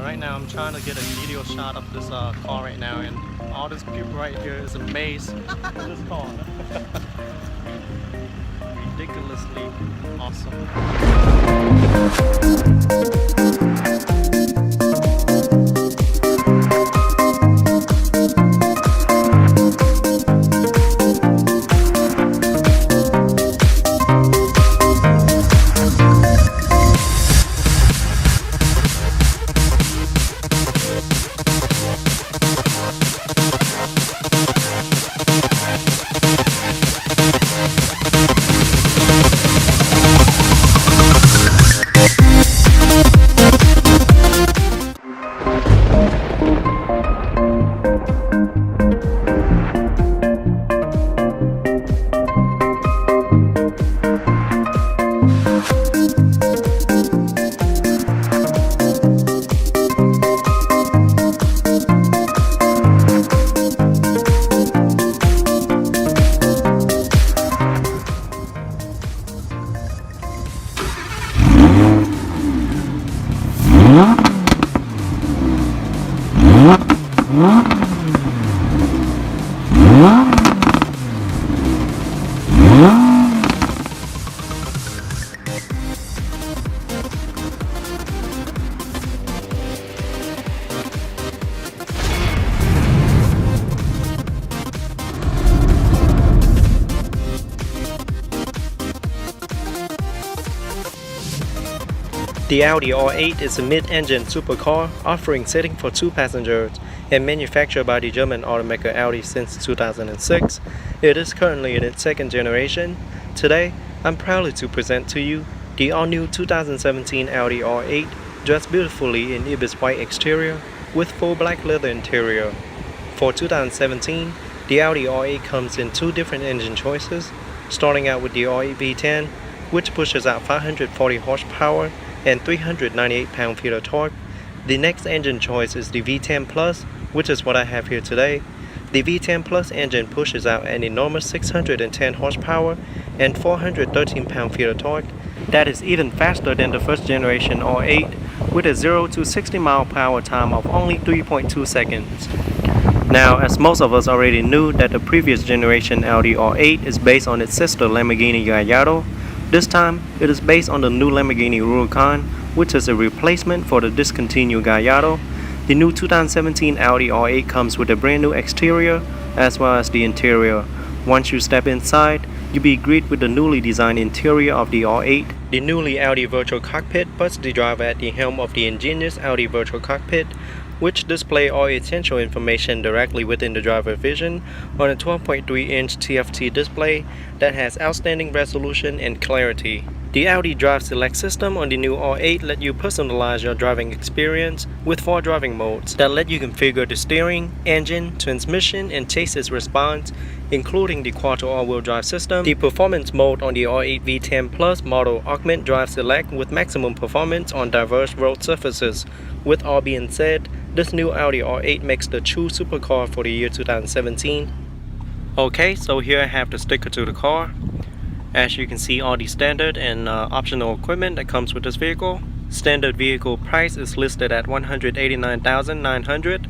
So right now I'm trying to get a video shot of this car right now, and all these people right here is amazed with this car. Ridiculously awesome. The Audi R8 is a mid-engine supercar offering seating for 2 passengers and manufactured by the German automaker Audi since 2006. It is currently in its second generation. Today, I'm proud to present to you the all-new 2017 Audi R8, dressed beautifully in Ibis white exterior with full black leather interior. For 2017, the Audi R8 comes in 2 different engine choices, starting out with the R8 V10, which pushes out 540 horsepower and 398 pound-feet of torque. The next engine choice is the V10 Plus, which is what I have here today. The V10 Plus engine pushes out an enormous 610 horsepower and 413 pound-feet of torque. That is even faster than the first generation R8, with a 0 to 60 mile per hour time of only 3.2 seconds. Now, as most of us already knew that the previous generation Audi R8 is based on its sister Lamborghini Gallardo, this time, it is based on the new Lamborghini Huracan, which is a replacement for the discontinued Gallardo. The new 2017 Audi R8 comes with a brand new exterior as well as the interior. Once you step inside, you'll be greeted with the newly designed interior of the R8. The newly Audi Virtual Cockpit puts the driver at the helm of the ingenious Audi Virtual Cockpit, which display all essential information directly within the driver vision on a 12.3-inch TFT display that has outstanding resolution and clarity. The Audi Drive Select system on the new R8 let you personalize your driving experience with 4 driving modes that let you configure the steering, engine, transmission, and chassis response, including the Quattro all-wheel drive system. The performance mode on the R8 V10 Plus model augment Drive Select with maximum performance on diverse road surfaces. With all being said, this new Audi R8 makes the true supercar for the year 2017. Okay, so here I have the sticker to the car. As you can see, all the standard and optional equipment that comes with this vehicle. Standard vehicle price is listed at $189,900.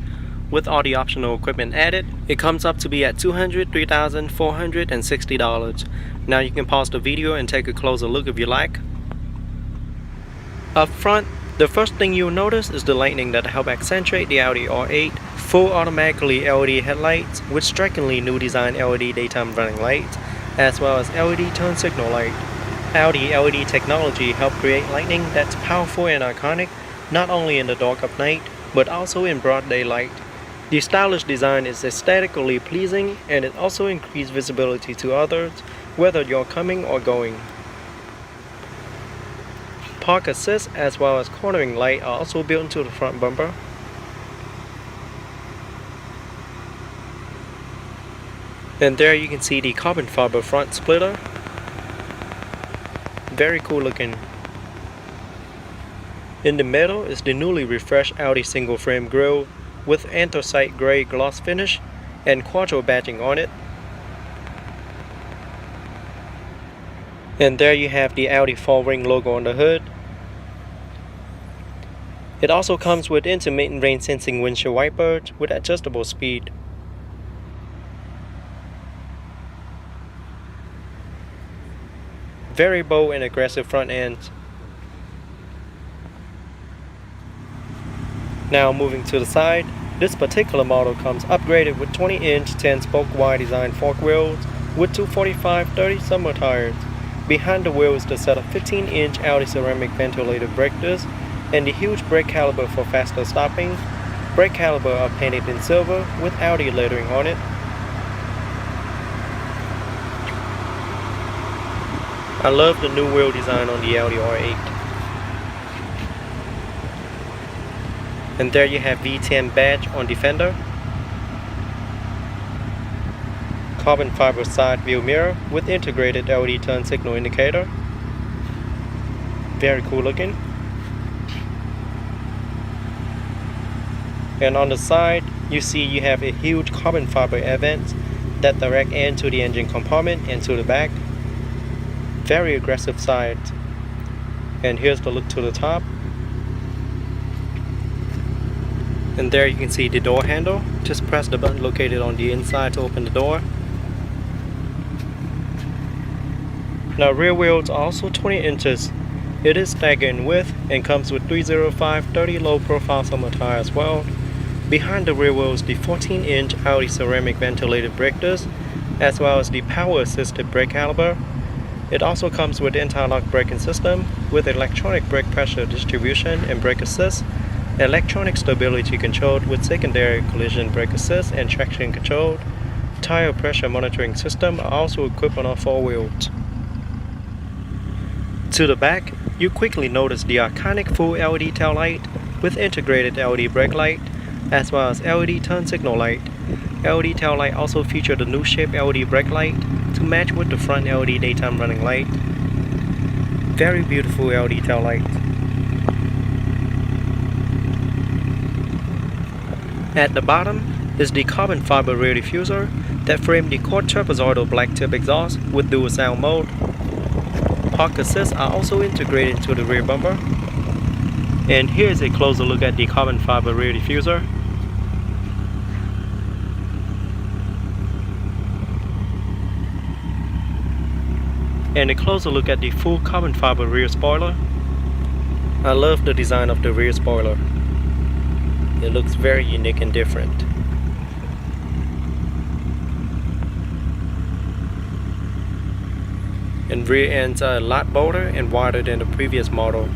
With all the optional equipment added, it comes up to be at $203,460. Now you can pause the video and take a closer look if you like. Up front, the first thing you'll notice is the lighting that help accentuate the Audi R8. Full automatically LED headlights with strikingly new design LED daytime running lights, as well as LED turn signal light. Audi LED technology help create lighting that's powerful and iconic, not only in the dark of night, but also in broad daylight. The stylish design is aesthetically pleasing, and it also increases visibility to others, whether you're coming or going. Park assist as well as cornering light are also built into the front bumper. And there you can see the carbon fiber front splitter. Very cool looking. In the middle is the newly refreshed Audi single frame grille with anthracite gray gloss finish and Quattro badging on it. And there you have the Audi 4-ring logo on the hood. It also comes with intermittent rain sensing windshield wipers with adjustable speed. Very bold and aggressive front end. Now moving to the side, this particular model comes upgraded with 20-inch 10-spoke wide design fork wheels with 245/30 summer tires. Behind the wheel is the set of 15-inch Audi ceramic ventilated brake discs and the huge brake caliper for faster stopping. Brake caliper are painted in silver with Audi lettering on it. I love the new wheel design on the Audi R8. And there you have V10 badge on the fender. Carbon fiber side view mirror with integrated LED turn signal indicator. Very cool looking. And on the side, you see you have a huge carbon fiber air vents that direct air into the engine compartment and to the back. Very aggressive side. And here's the look to the top. And there you can see the door handle. Just press the button located on the inside to open the door. Now rear wheels are also 20 inches. It is staggered in width and comes with 305/30 low profile summer tire as well. Behind the rear wheels, the 14-inch Audi ceramic ventilated brake disc, as well as the power assisted brake caliper. It also comes with anti-lock braking system with electronic brake pressure distribution and brake assist, electronic stability control with secondary collision brake assist and traction control. Tire pressure monitoring system are also equipped on all four wheels. To the back, you quickly notice the iconic full LED tail light with integrated LED brake light, as well as LED turn signal light. LED tail light also featured the new shape LED brake light to match with the front LED daytime running light. Very beautiful LED tail light. At the bottom is the carbon fiber rear diffuser that framed the quad trapezoidal black tip exhaust with dual sound mode. Park assists are also integrated into the rear bumper. And here's a closer look at the carbon fiber rear diffuser. And a closer look at the full carbon fiber rear spoiler. I love the design of the rear spoiler. It looks very unique and different. And rear ends are a lot bolder and wider than the previous model.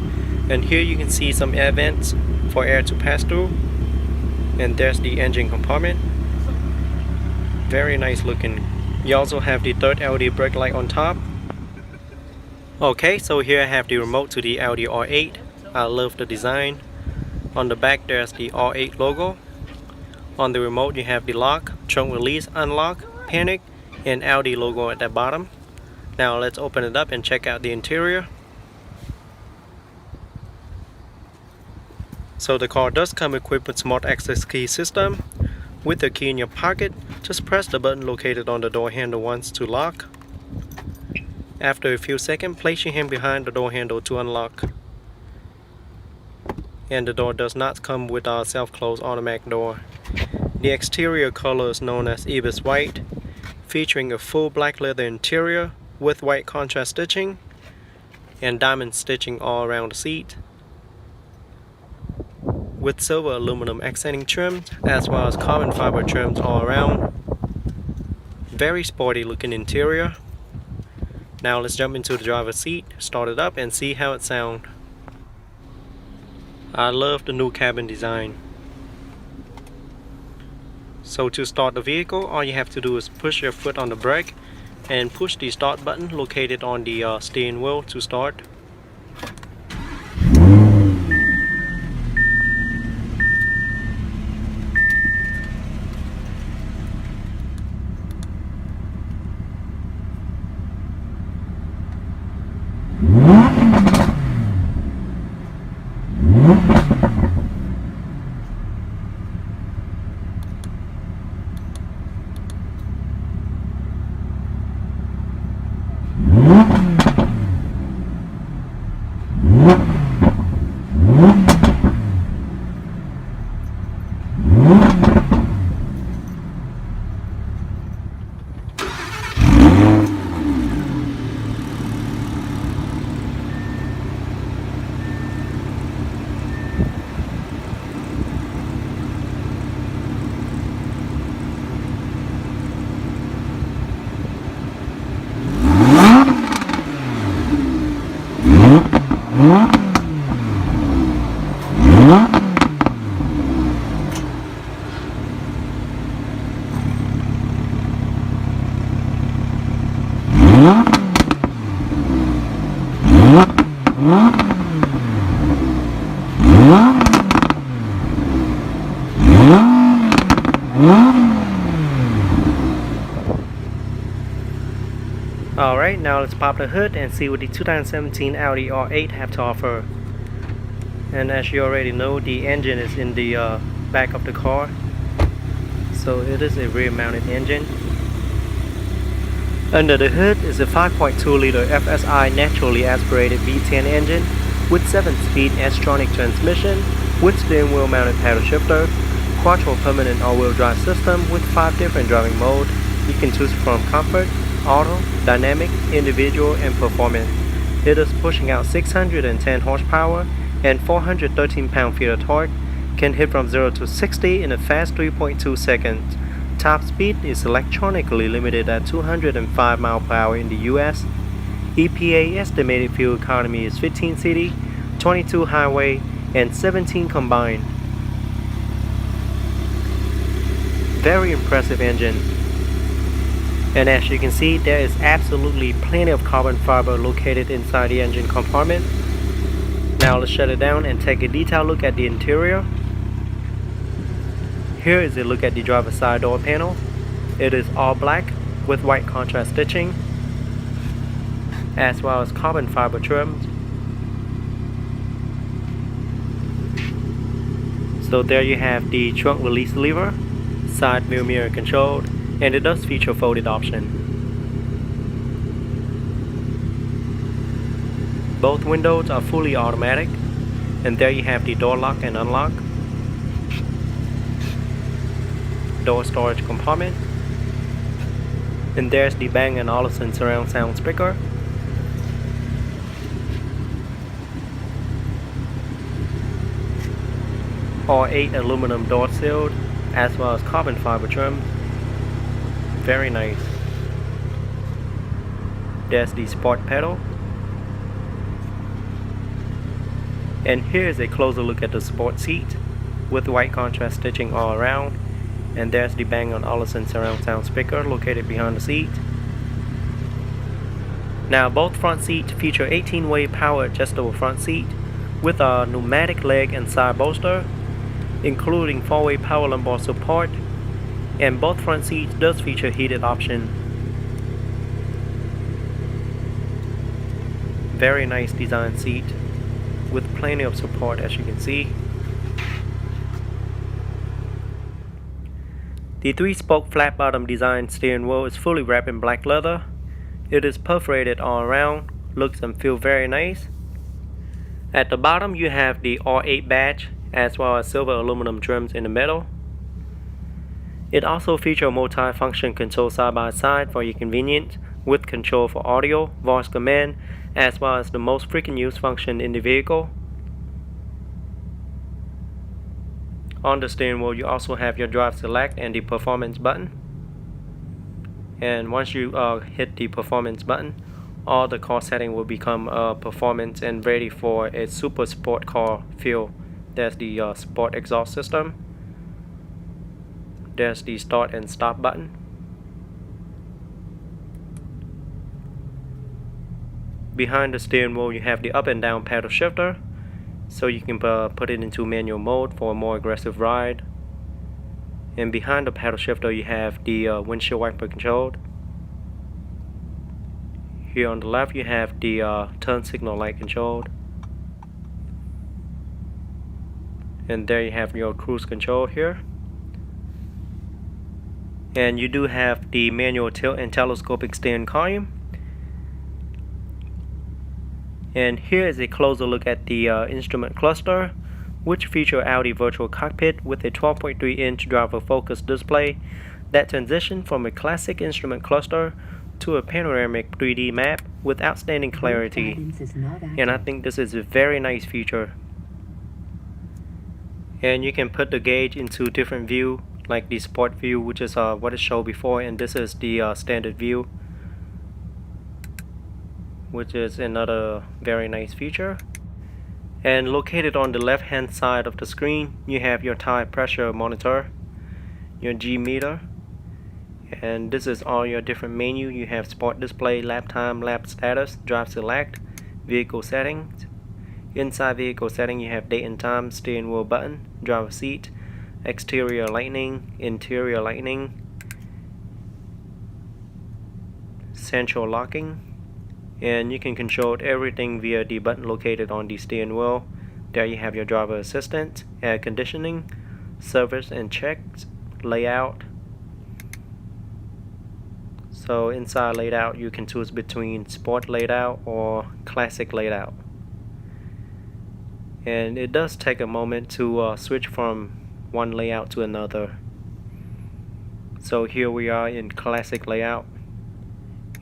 And here you can see some air vents for air to pass through. And there's the engine compartment. Very nice looking. You also have the third LED brake light on top. Okay, so here I have the remote to the Audi R8. I love the design. On the back there's the R8 logo. On the remote you have the lock, trunk release, unlock, panic, and Audi logo at the bottom. Now let's open it up and check out the interior. So the car does come equipped with smart access key system. With the key in your pocket, just press the button located on the door handle once to lock. After a few seconds, place your hand behind the door handle to unlock. And the door does not come with our self-close automatic door. The exterior color is known as Ibis White, featuring a full black leather interior with white contrast stitching and diamond stitching all around the seat, with silver aluminum accenting trims as well as carbon fiber trims all around. Very sporty looking interior. Now let's jump into the driver's seat, start it up and see how it sounds. I love the new cabin design. So to start the vehicle, all you have to do is push your foot on the brake and push the start button located on the steering wheel to start. Alright, now let's pop the hood and see what the 2017 Audi R8 have to offer. And as you already know, the engine is in the back of the car, so it is a rear mounted engine. Under the hood is a 5.2 liter FSI naturally aspirated V10 engine with 7-speed S-tronic transmission with steering wheel mounted paddle shifter, quattro permanent all-wheel drive system with 5 different driving modes. You can choose from comfort, auto, dynamic, individual, and performance. It is pushing out 610 horsepower and 413 pound-feet of torque, can hit from 0 to 60 in a fast 3.2 seconds. Top speed is electronically limited at 205 mph in the US. EPA estimated fuel economy is 15 city, 22 highway, and 17 combined. Very impressive engine. And as you can see, there is absolutely plenty of carbon fiber located inside the engine compartment. Now let's shut it down and take a detailed look at the interior. Here is a look at the driver's side door panel. It is all black with white contrast stitching, as well as carbon fiber trims. So there you have the trunk release lever, side view mirror controlled, and it does feature folded option. Both windows are fully automatic, and there you have the door lock and unlock, door storage compartment, and there's the Bang & Olufsen surround sound speaker. All 8 aluminum door sealed, as well as carbon fiber trim. Very nice. There's the sport pedal. And here's a closer look at the sport seat with white contrast stitching all around. And there's the Bang & Olufsen surround sound speaker located behind the seat. Now both front seats feature 18-way power adjustable front seat with a pneumatic leg and side bolster, including 4-way power lumbar support, and both front seats does feature heated option. Very nice design seat with plenty of support, as you can see. The 3-spoke flat bottom design steering wheel is fully wrapped in black leather. It is perforated all around, looks and feels very nice. At the bottom you have the R8 badge, as well as silver aluminum trims in the middle. It also features multi-function control side by side for your convenience, with control for audio, voice command, as well as the most frequent used function in the vehicle. On the steering wheel you also have your drive select and the performance button. And once you hit the performance button, all the car settings will become performance and ready for a super sport car feel. There's the sport exhaust system. There's the start and stop button. Behind the steering wheel you have the up and down paddle shifter, so you can put it into manual mode for a more aggressive ride. And behind the paddle shifter you have the windshield wiper control. Here on the left you have the turn signal light control. And there you have your cruise control here. And you do have the manual tilt and telescopic steering column. And here is a closer look at the instrument cluster, which feature Audi Virtual Cockpit with a 12.3-inch driver focus display that transitions from a classic instrument cluster to a panoramic 3D map with outstanding clarity. And I think this is a very nice feature. And you can put the gauge into different view, like the sport view, which is what it showed before, and this is the standard view, which is another very nice feature. And located on the left hand side of the screen you have your tire pressure monitor, your G meter, and this is all your different menu. You have sport display, lap time, lap status, drive select, vehicle settings. Inside vehicle setting, you have date and time, steering wheel button, driver seat, exterior lighting, interior lighting, central locking, and you can control everything via the button located on the steering wheel. There you have your driver assistant, air conditioning, service and checks, layout. So inside layout, you can choose between sport layout or classic layout. And it does take a moment to switch from one layout to another. So here we are in classic layout,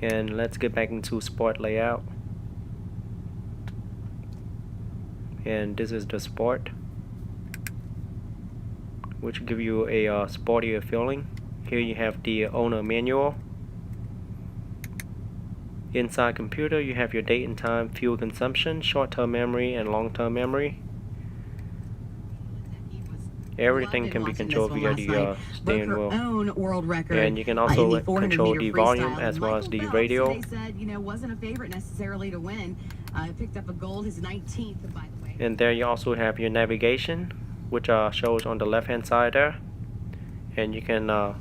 and let's get back into sport layout. And this is the sport, which give you a sportier feeling. Here you have the owner manual. Inside computer, you have your date and time, fuel consumption, short-term memory and long-term memory. Everything can be controlled via the steering wheel. And you can also control the volume as well as the radio. Wasn't a favorite necessarily to win. Picked up a gold, his 19th, by the way. And there you also have your navigation, which shows on the left-hand side there. And you can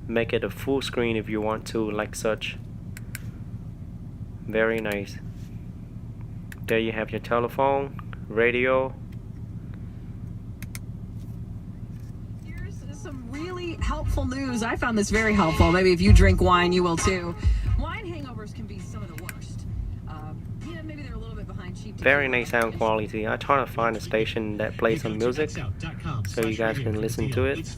make it a full screen if you want to, like such. Very nice. There you have your telephone, radio. Here's some really helpful news. I found this very helpful. Maybe if you drink wine, you will too. Wine hangovers can be some of the worst. Maybe they're a little bit behind cheap. Very nice sound quality. I try to find a station that plays some music so you guys can listen to it.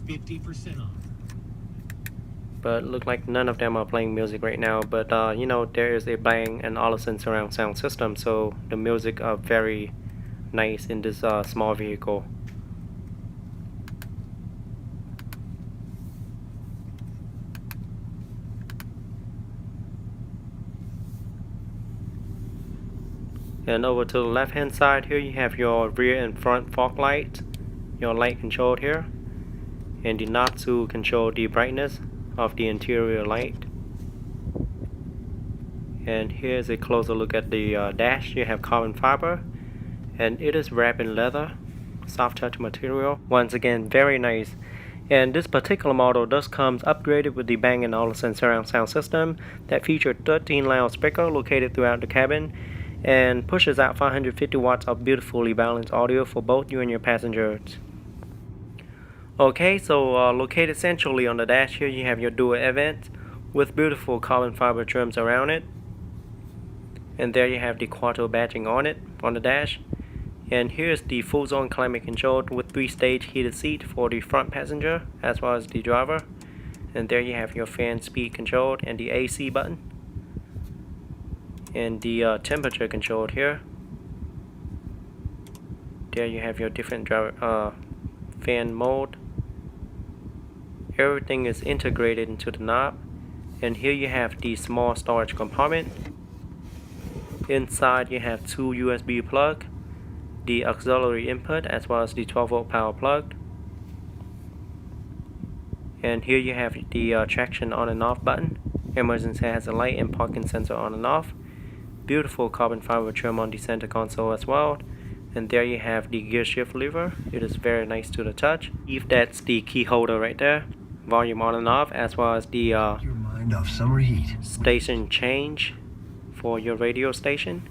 But look like none of them are playing music right now. But there is a Bang & Olufsen surround sound system, so the music are very nice in this small vehicle. And over to the left hand side here, you have your rear and front fog light, your light control here, and the knob to control the brightness of the interior light. And here's a closer look at the dash. You have carbon fiber, and it is wrapped in leather, soft touch material. Once again, very nice. And this particular model does comes upgraded with the Bang & Olufsen surround sound system that featured 13 loudspeakers located throughout the cabin and pushes out 550 watts of beautifully balanced audio for both you and your passengers. Okay, so located centrally on the dash here, you have your dual event with beautiful carbon fiber trims around it. And there you have the Quarto badging on it, on the dash. And here's the full zone climate control with 3-stage heated seat for the front passenger as well as the driver. And there you have your fan speed control and the AC button. And the temperature control here. There you have your different driver, fan mode. Everything is integrated into the knob. And here you have the small storage compartment. Inside you have 2 USB plug, the auxiliary input as well as the 12-volt power plug. And here you have the traction on and off button, emergency hazard light and parking sensor on and off. Beautiful carbon fiber trim on the center console as well. And there you have the gear shift lever. It is very nice to the touch. If that's the key holder right there. Volume on and off as well as the your mind off summer heat. Station change for your radio station.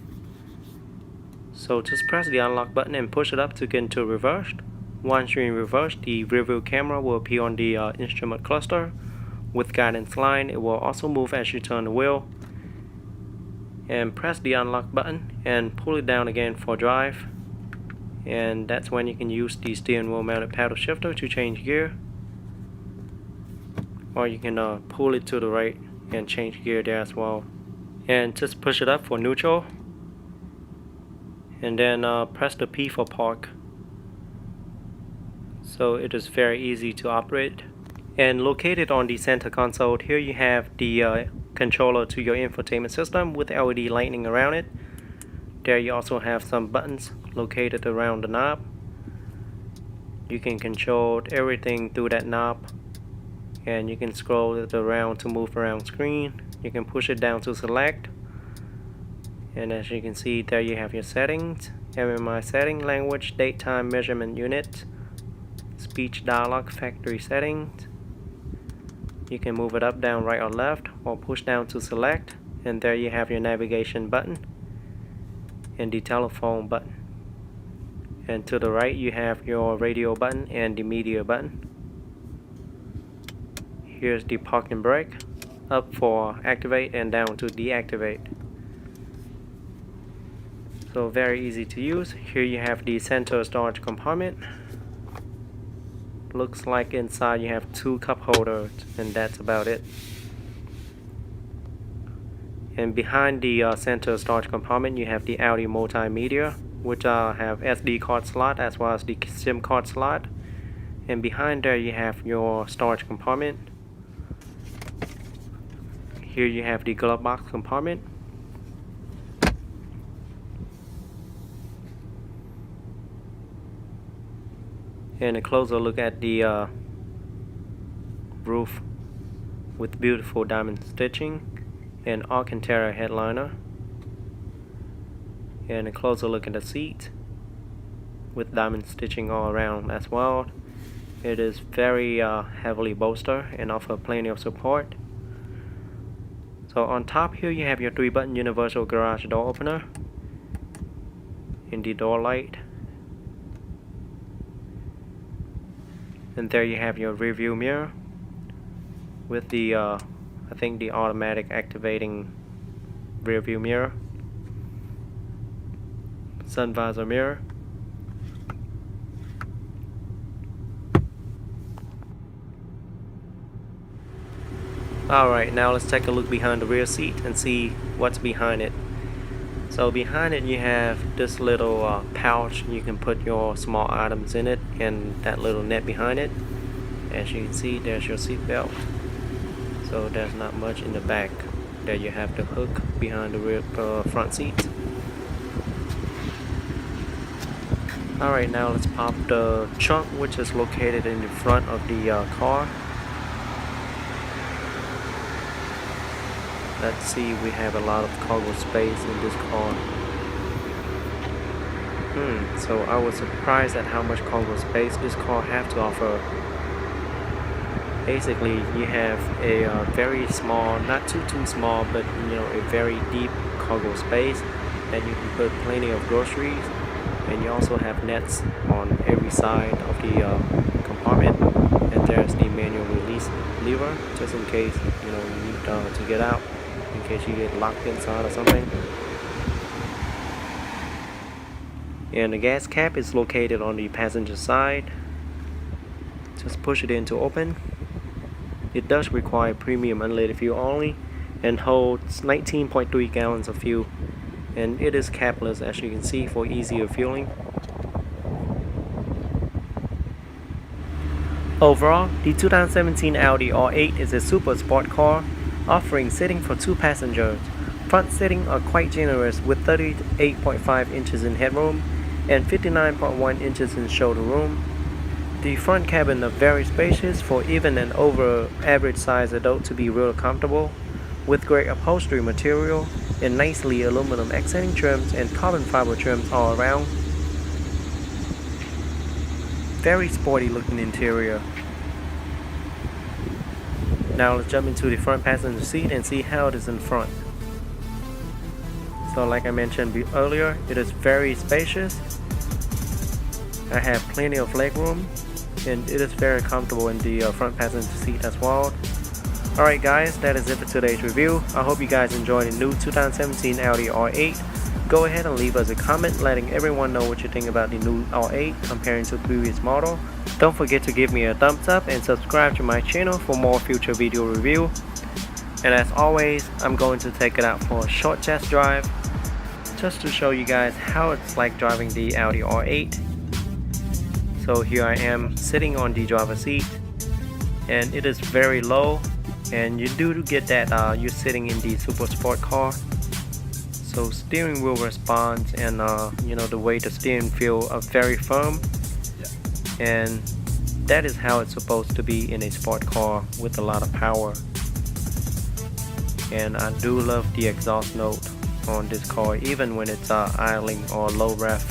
So just press the unlock button and push it up to get into reverse. Once you're in reverse, the rear view camera will appear on the instrument cluster. With guidance line, it will also move as you turn the wheel. And press the unlock button and pull it down again for drive. And that's when you can use the steering wheel mounted paddle shifter to change gear. Or you can pull it to the right and change gear there as well. And just push it up for neutral. And then press the P for park. So it is very easy to operate. And located on the center console, here you have the controller to your infotainment system with LED lighting around it. There you also have some buttons located around the knob. You can control everything through that knob. And you can scroll it around to move around screen. You can push it down to select. And as you can see, there you have your settings. MMI setting, language, date, time, measurement unit, speech, dialogue, factory settings. You can move it up, down, right, or left, or push down to select. And there you have your navigation button and the telephone button. And to the right you have your radio button and the media button. Here's the park and brake, up for activate and down to deactivate. So very easy to use. Here you have the center storage compartment. Looks like inside you have 2 cup holders, and that's about it. And behind the center storage compartment you have the Audi multimedia, which have SD card slot as well as the SIM card slot. And behind there you have your storage compartment. Here you have the glove box compartment. And a closer look at the roof with beautiful diamond stitching and Alcantara headliner. And a closer look at the seat with diamond stitching all around as well. It is very heavily bolstered and offer plenty of support. So on top here you have your 3-button universal garage door opener and the door light. And there you have your rear view mirror with the I think the automatic activating rear view mirror, sun visor mirror. Alright, now let's take a look behind the rear seat and see what's behind it. So behind it you have this little pouch. You can put your small items in it, and that little net behind it. As you can see, there's your seat belt. So there's not much in the back. There you have the hook behind the rear front seat. Alright, now let's pop the trunk, which is located in the front of the car. Let's see, we have a lot of cargo space in this car. So I was surprised at how much cargo space this car has to offer. Basically, you have a very small, not too small, but a very deep cargo space that you can put plenty of groceries. And you also have nets on every side of the compartment. And there's the manual release lever, just in case you need to get out, in case you get locked inside or something. And the gas cap is located on the passenger side. Just push it in to open. It does require premium unleaded fuel only and holds 19.3 gallons of fuel, and it is capless, as you can see, for easier fueling. Overall, the 2017 Audi R8 is a super sport car offering seating for 2 passengers. Front seating are quite generous with 38.5 inches in headroom and 59.1 inches in shoulder room. The front cabin are very spacious for even an over average size adult to be real comfortable, with great upholstery material and nicely aluminum accenting trims and carbon fiber trims all around. Very sporty looking interior. Now let's jump into the front passenger seat and see how it is in front. So like I mentioned earlier, it is very spacious. I have plenty of legroom, and it is very comfortable in the front passenger seat as well. Alright guys, that is it for today's review. I hope you guys enjoyed the new 2017 Audi R8. Go ahead and leave us a comment letting everyone know what you think about the new R8 comparing to the previous model. Don't forget to give me a thumbs up and subscribe to my channel for more future video review. And as always, I'm going to take it out for a short test drive just to show you guys how it's like driving the Audi R8. So here I am sitting on the driver's seat, and it is very low, and you do get that you're sitting in the super sport car. So steering wheel response and the way the steering feel are very firm, and that is how it's supposed to be in a sport car with a lot of power. And I do love the exhaust note on this car, even when it's idling or low ref.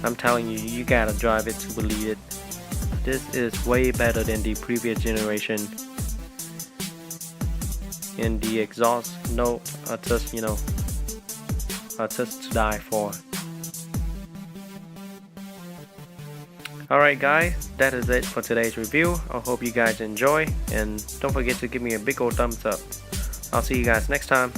I'm telling you, you gotta drive it to believe it. This is way better than the previous generation. And the exhaust note are just, are just to die for. Alright guys, that is it for today's review. I hope you guys enjoy, and don't forget to give me a big old thumbs up. I'll see you guys next time.